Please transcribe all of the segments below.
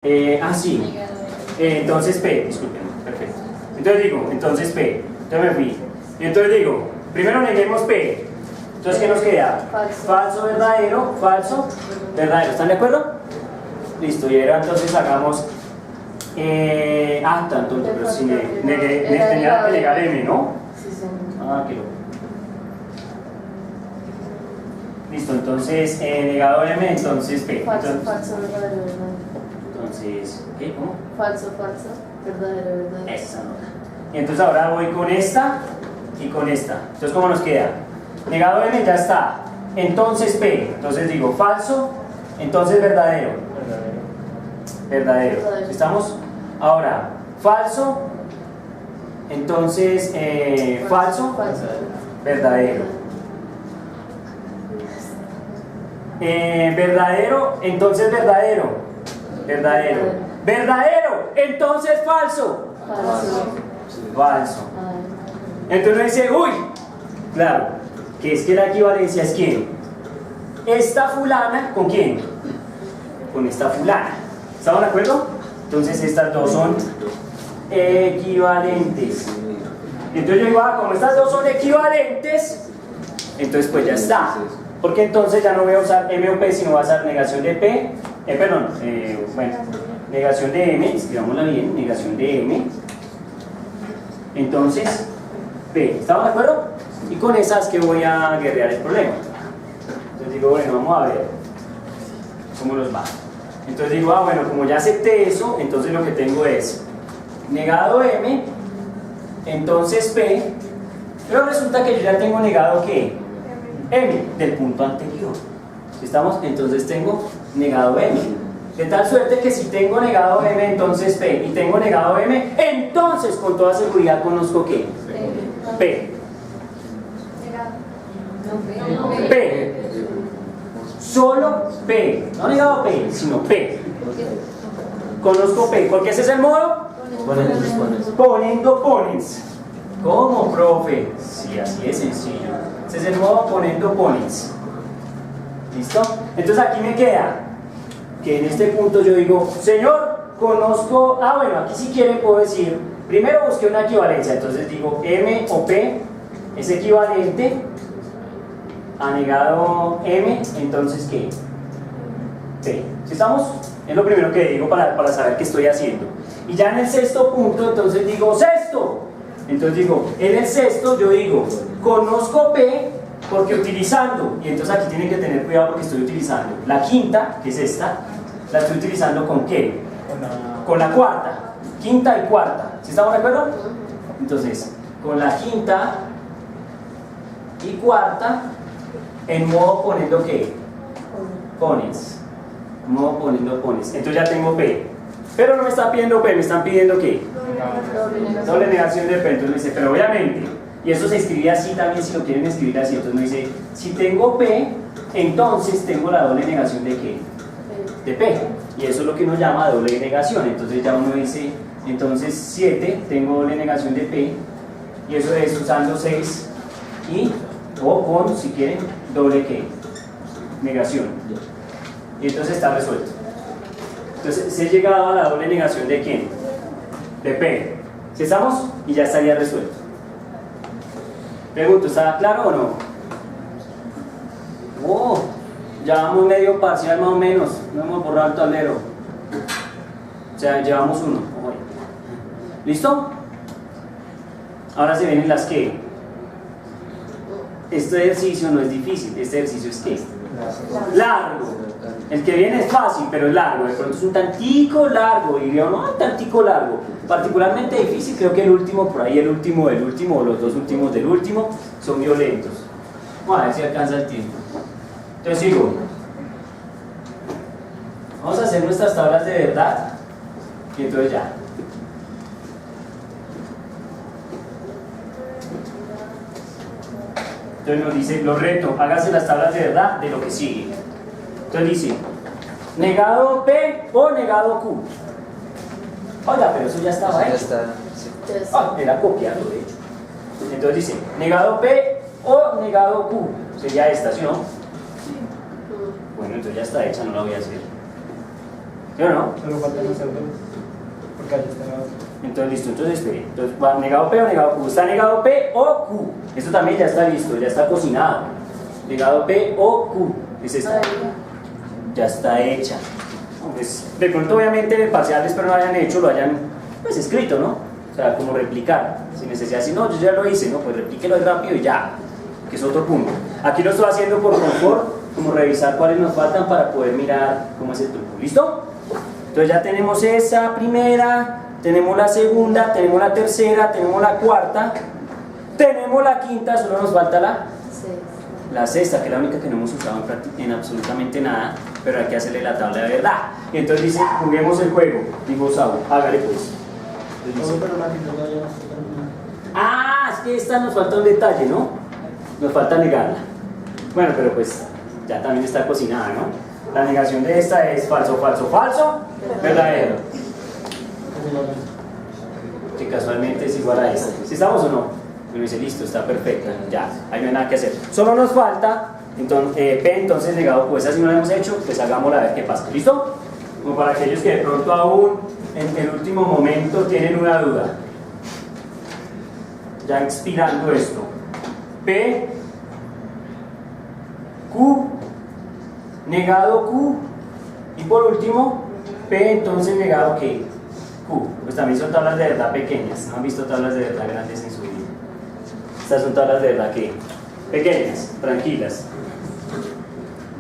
Sí. Entonces P, disculpen, perfecto. Entonces digo, entonces P, entonces me fui. Y entonces digo, primero neguemos P. Entonces, ¿qué nos queda? Falso, verdadero, falso, verdadero. ¿Están de acuerdo? Listo, y ahora entonces hagamos. Tanto, pero si tenía que negar M, ¿no? Sí, sí. Qué loco. Listo, entonces negado M, entonces P. Falso, Entonces, falso, verdadero, verdadero. entonces, ¿qué? ¿Cómo? Falso, falso, verdadero, verdadero. Esa nota. Y entonces ahora voy con esta y con esta. Entonces, ¿cómo nos queda? Negado M ya está. Entonces P. Entonces digo falso, entonces verdadero. Verdadero. ¿Estamos? Ahora, falso, entonces falso, verdadero. Verdadero, entonces verdadero. Verdadero. Verdadero, entonces falso. Falso. Entonces uno dice, uy, claro, que es que la equivalencia es ¿quién? Esta fulana, ¿con quién? Con esta fulana. ¿Estamos de acuerdo? Entonces estas dos son equivalentes. Entonces yo digo, como estas dos son equivalentes, entonces pues ya está. Porque entonces ya no voy a usar M o P, sino voy a usar negación de P, negación de M, escribámosla bien, negación de M. Entonces, P, ¿estamos de acuerdo? Y con esas que voy a guerrear el problema. Entonces digo, bueno, vamos a ver cómo nos va. Entonces digo, bueno, como ya acepté eso, entonces lo que tengo es negado M, entonces P, pero resulta que yo ya tengo negado ¿qué? M, del punto anterior. ¿Estamos? Entonces tengo negado M. De tal suerte que si tengo negado M, entonces P, y tengo negado M, entonces con toda seguridad conozco ¿qué? P. P. Solo P. No negado P, sino P. Conozco P, porque ese es el modo poniendo ponens. ¿Cómo, profe? Sí, así de sencillo. Ese es el modo poniendo ponens. ¿Listo? Entonces aquí me queda que en este punto yo digo, señor, conozco, bueno, aquí si quieren puedo decir, primero busqué una equivalencia, entonces digo M o P es equivalente a negado M, entonces ¿qué? P. ¿Sí estamos? Es lo primero que digo para saber qué estoy haciendo. Y ya en el sexto punto, entonces digo, sexto. Entonces digo, en el sexto yo digo, conozco P porque utilizando, y entonces aquí tienen que tener cuidado porque estoy utilizando la quinta, que es esta, la estoy utilizando ¿con qué? Con la cuarta, quinta y cuarta. ¿Sí estamos de acuerdo? Entonces, con la quinta y cuarta, en modo poniendo ¿qué? Ponens. Modo poniendo ponens. Entonces ya tengo P. Pero no me están pidiendo P, me están pidiendo ¿qué? Doble negación de P. Entonces me dice, pero obviamente, y eso se escribe así también si lo quieren escribir así. Entonces me dice, si tengo P, entonces tengo la doble negación de ¿qué? De P. Y eso es lo que uno llama doble negación. Entonces ya uno dice, entonces 7, tengo doble negación de P. Y eso es usando 6 y, o con, si quieren, doble ¿qué? Negación. Y entonces está resuelto. Entonces se ha llegado a la doble negación de ¿quién? De P. ¿Sí estamos? Y ya estaría resuelto. Pregunto, ¿está claro o no? Ya vamos medio parcial más o menos. No hemos borrado el tablero. O sea, llevamos uno. ¿Listo? Ahora se vienen las que. Este ejercicio no es difícil. Este ejercicio es ¿qué? Largo. El que viene es fácil, pero es largo. De pronto es un tantico largo. Y yo no, un tantico largo. Particularmente difícil, creo que el último, por ahí el último del último, o los dos últimos del último, son violentos. Vamos a ver si alcanza el tiempo. Entonces sigo. Vamos a hacer nuestras tablas de verdad. Y entonces ya. Entonces nos dice, lo reto, hágase las tablas de verdad de lo que sigue. Entonces dice, negado P o negado Q. Oiga, pero eso ya estaba hecho. Era copiarlo de hecho. Entonces dice, negado P o negado Q. Sería esta, ¿sí o no? Bueno, entonces ya está hecha, no la voy a hacer. ¿sí o no? Solo falta el cerdo. Porque allá está la otra. Entonces listo, entonces espere. Entonces va negado P o negado Q. ¿Está negado P o Q? Esto también ya está listo, ya está cocinado. Negado P o Q. Es esta. Ya está hecha. Pues, de pronto obviamente en el parcial espero no lo hayan hecho, lo hayan pues escrito, ¿no? O sea, como replicar. Sin necesidad de decir, no, yo ya lo hice, ¿no? Pues replíquelo ahí rápido y ya. Que es otro punto. Aquí lo estoy haciendo por confort, como revisar cuáles nos faltan para poder mirar cómo es el truco. ¿Listo? Entonces ya tenemos esa primera, tenemos la segunda, tenemos la tercera, tenemos la cuarta, tenemos la quinta, solo nos falta la sexta, que es la única que no hemos usado en absolutamente nada, pero hay que hacerle la tabla de verdad. Y entonces dice, juguemos el juego. Digo, Saúl, hágale pues. No, pero la quinta ya no está terminada. Ah, es que esta nos falta un detalle, ¿no? Nos falta negarla. Bueno, pero pues ya también está cocinada, ¿no? La negación de esta es falso, falso, falso, verdadero. Que casualmente es igual a esta. ¿Sí estamos o no? Bueno, dice listo, está perfecta, ya, ahí no hay nada que hacer. Solo nos falta entonces, P, entonces negado, pues así no lo hemos hecho, pues hagámosla a ver qué pasa. ¿Listo? Como para aquellos que de pronto aún en el último momento tienen una duda. Ya expirando esto. P, Q, negado Q, y por último, P, entonces negado ¿qué? Q. Pues también son tablas de verdad pequeñas, no han visto tablas de verdad grandes en su vida. Estas son tablas de verdad que pequeñas, tranquilas,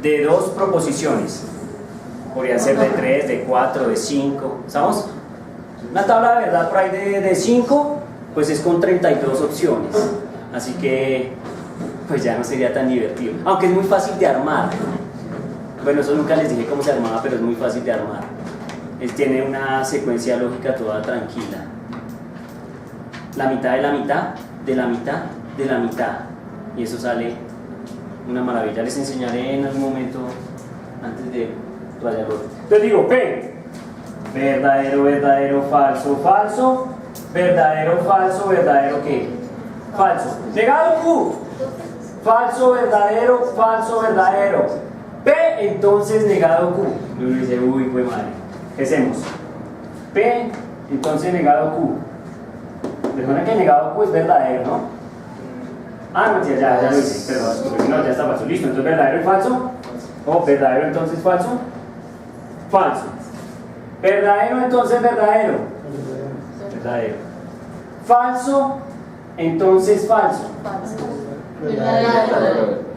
de dos proposiciones. Podría ser de 3, de 4, de 5. ¿Estamos? Una tabla de verdad por ahí de 5, pues es con 32 opciones. Así que, pues ya no sería tan divertido. Aunque es muy fácil de armar. Bueno, eso nunca les dije cómo se armaba, pero es muy fácil de armar. Él tiene una secuencia lógica toda tranquila. La mitad de la mitad, de la mitad, de la mitad. Y eso sale una maravilla. Les enseñaré en algún momento antes de rayarlo. Entonces digo, P, verdadero, verdadero, falso, falso, verdadero, falso, verdadero, ¿qué? Falso. Negado Q, falso, verdadero, falso, verdadero. P, entonces negado Q. Y uno dice, uy, pues madre. ¿Qué hacemos? P, entonces negado Q. Recuerden que el negado Q es verdadero, ¿no? Ah, no, ya lo hice, perdón, no, ya está falso. Listo, entonces verdadero y falso. O verdadero, entonces falso. Falso. Verdadero, entonces verdadero. Verdadero. Falso, entonces falso. Verdadero.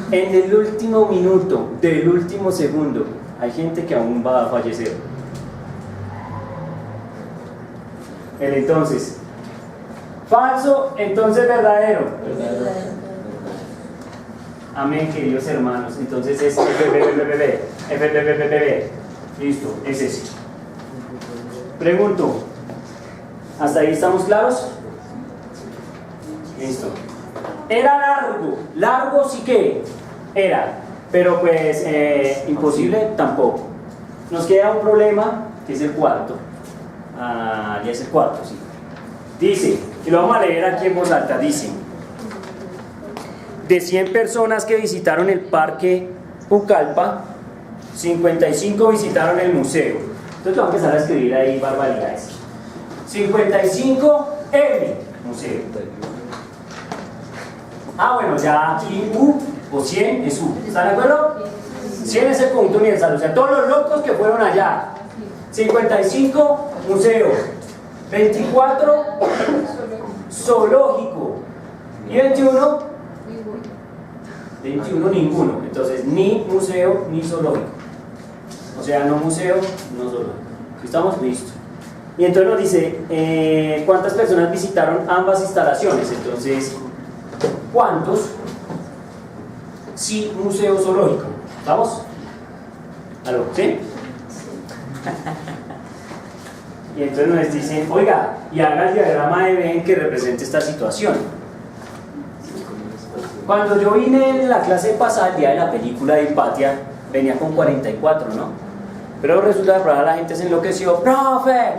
En el último minuto del último segundo, hay gente que aún va a fallecer. El entonces. Falso, entonces verdadero. Amén, queridos hermanos. Entonces es FBBBB. Listo, es ese. Pregunto, ¿hasta ahí estamos claros? Listo. Era largo, largo sí que era, pero pues imposible tampoco. Nos queda un problema, que es el cuarto. Ya es el cuarto, sí. Dice, y lo vamos a leer aquí en voz alta, dice: de 100 personas que visitaron el parque Pucallpa, 55 visitaron el museo. Entonces vamos a empezar a escribir ahí barbaridades. 55 el museo. Bueno, ya aquí U o 100 es U. ¿Están de acuerdo? 100 es el conjunto universal, o sea, todos los locos que fueron allá. 55 museo. 24 zoológico. Y 21 ninguno. Entonces, ni museo ni zoológico. O sea, no museo, no zoológico. ¿Estamos listos? Y entonces nos dice cuántas personas visitaron ambas instalaciones. Entonces, ¿cuántos? Sí, museo zoológico. ¿Estamos? ¿Aló? ¿Sí? Y entonces nos dicen, oiga, y haga el diagrama de Venn que represente esta situación. Cuando yo vine en la clase pasada, el día de la película de Hipatia, venía con 44, ¿no? Pero resulta que la gente se enloqueció. ¡Profe!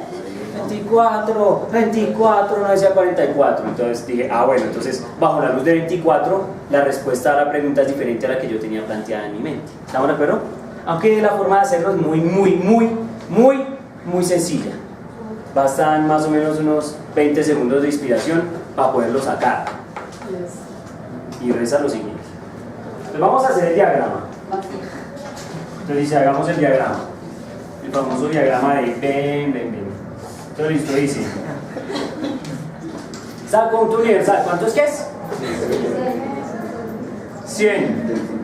24, 24, no decía 44. Entonces dije, ah bueno, entonces bajo la luz de 24, la respuesta a la pregunta es diferente a la que yo tenía planteada en mi mente. ¿Estamos de acuerdo? Aunque la forma de hacerlo es muy sencilla. Bastan más o menos unos 20 segundos de inspiración para poderlo sacar. Y reza lo siguiente. Entonces vamos a hacer el diagrama. Entonces dice, hagamos el diagrama. El famoso diagrama de ven. Entonces listo, dice. Conjunto universal, ¿cuánto es que es? 100.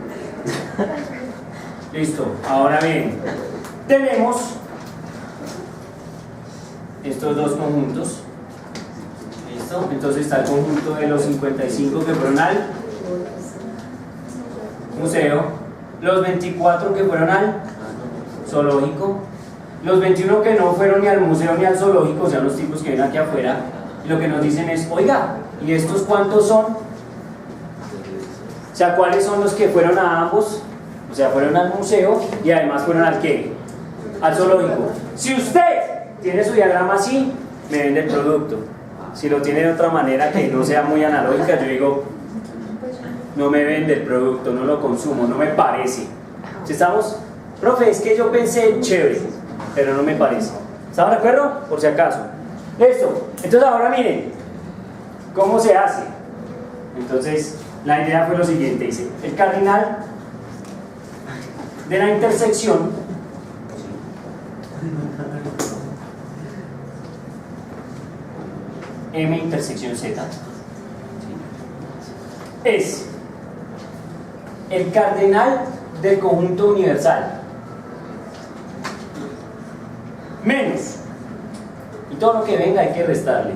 Listo, ahora bien, tenemos estos dos conjuntos. ¿Listo? Entonces está el conjunto de los 55 que fueron al museo, los 24 que fueron al zoológico, los 21 que no fueron ni al museo ni al zoológico, o sea, los tipos que ven aquí afuera, y lo que nos dicen es, oiga, ¿y estos cuántos son? O sea, ¿cuáles son los que fueron a ambos? O sea, fueron al museo y además fueron al ¿qué? Al zoológico. Si usted tiene su diagrama así, me vende el producto. Si lo tiene de otra manera que no sea muy analógica, yo digo, no me vende el producto, no lo consumo, no me parece. ¿Sí estamos? Profe, es que yo pensé chévere, pero no me parece. ¿Estamos de acuerdo? Por si acaso. Listo. Entonces ahora miren, ¿cómo se hace? Entonces, la idea fue lo siguiente, dice, el cardinal de la intersección M intersección Z es el cardinal del conjunto universal menos, y todo lo que venga hay que restarle.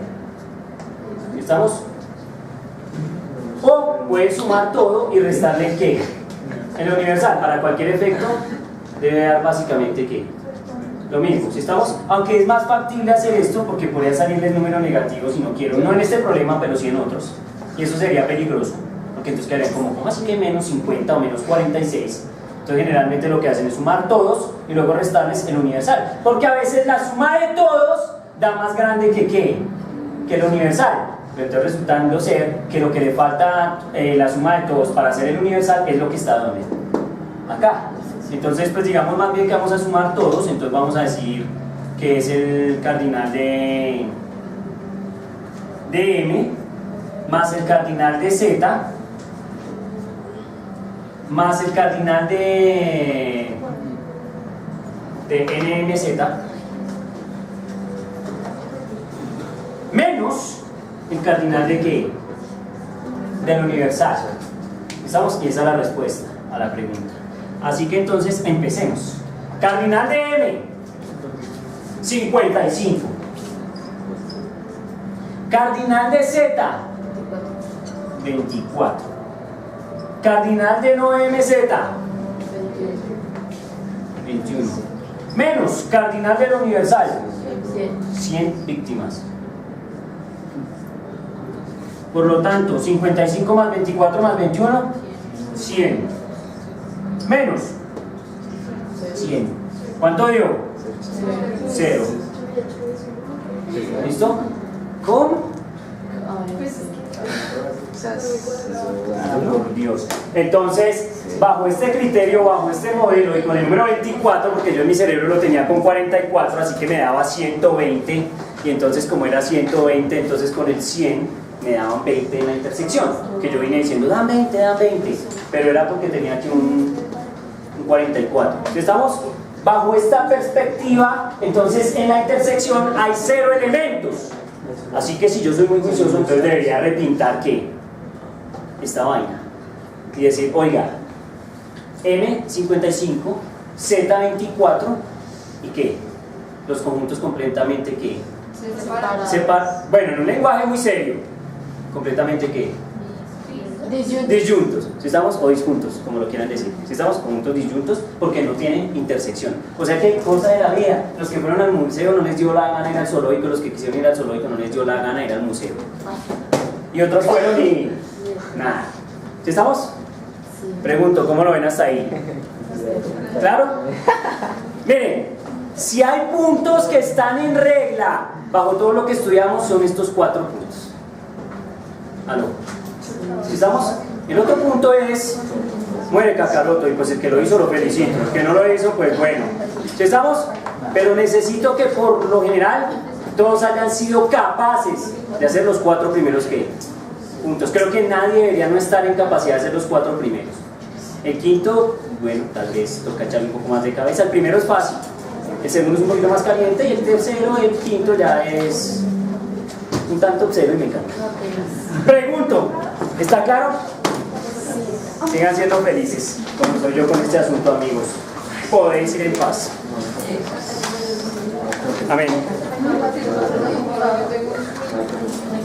¿Estamos? O pueden sumar todo y restarle ¿qué? El universal, para cualquier efecto debe dar básicamente ¿qué? Lo mismo, si estamos, aunque es más factible hacer esto porque podría salirle el número negativo si no quiero, no en este problema pero sí en otros, y eso sería peligroso porque entonces quedaría como, ¿cómo así que menos 50 o menos 46? Entonces generalmente lo que hacen es sumar todos y luego restarles el universal, porque a veces la suma de todos da más grande que ¿qué? Que el universal, pero entonces resultando ser que lo que le falta la suma de todos para hacer el universal es lo que está donde acá. Entonces pues digamos más bien que vamos a sumar todos, entonces vamos a decir que es el cardinal de M más el cardinal de Z más el cardinal de NMZ menos el cardinal de ¿qué? Del universal. ¿Estamos? Y esa es la respuesta a la pregunta. Así que entonces empecemos. Cardinal de M 55. Cardinal de Z 24. Cardinal de no MZ 21. Menos cardinal del universal 100 víctimas. Por lo tanto, 55 más 24 más 21 100. Menos 100. ¿Cuánto dio? 0. ¿Listo? ¿Cómo? Por Dios. Entonces, bajo este criterio, bajo este modelo y con el número 24, porque yo en mi cerebro lo tenía con 44, así que me daba 120, y entonces como era 120, entonces con el 100 me daban 20 en la intersección, que yo vine diciendo, dan 20, pero era porque tenía aquí un 44. ¿Estamos? Bajo esta perspectiva, entonces en la intersección hay 0 elementos. Así que si yo soy muy juicioso, entonces debería repintar ¿qué? Esta vaina y decir, oiga, M55, Z24 y ¿qué? Los conjuntos completamente ¿qué? Bueno, en un lenguaje muy serio, completamente ¿qué? Disyuntos. Si estamos, o disjuntos, como lo quieran decir. Si estamos, conjuntos disyuntos porque no tienen intersección. O sea que hay cosas de la vida. Los que fueron al museo no les dio la gana ir al zoológico, los que quisieron ir al zoológico no les dio la gana ir al museo. Y otros fueron y nada. ¿Sí estamos? Pregunto, ¿cómo lo ven hasta ahí? ¿Claro? Miren, si hay puntos que están en regla bajo todo lo que estudiamos son estos 4 puntos. ¿Aló? ¿Sí estamos? El otro punto es, muere Kakaroto, y pues el que lo hizo lo felicito, el que no lo hizo, pues bueno. ¿Sí estamos? Pero necesito que por lo general todos hayan sido capaces de hacer los 4 primeros puntos. Creo que nadie debería no estar en capacidad de hacer los 4 primeros. El quinto, bueno, tal vez toca echarle un poco más de cabeza. El primero es fácil, el segundo es un poquito más caliente, y el tercero y el quinto ya es un tanto obsceno y me encanta. Pregunto, ¿está claro? Sigan siendo felices, como soy yo con este asunto, amigos. Podéis ir en paz. Amén.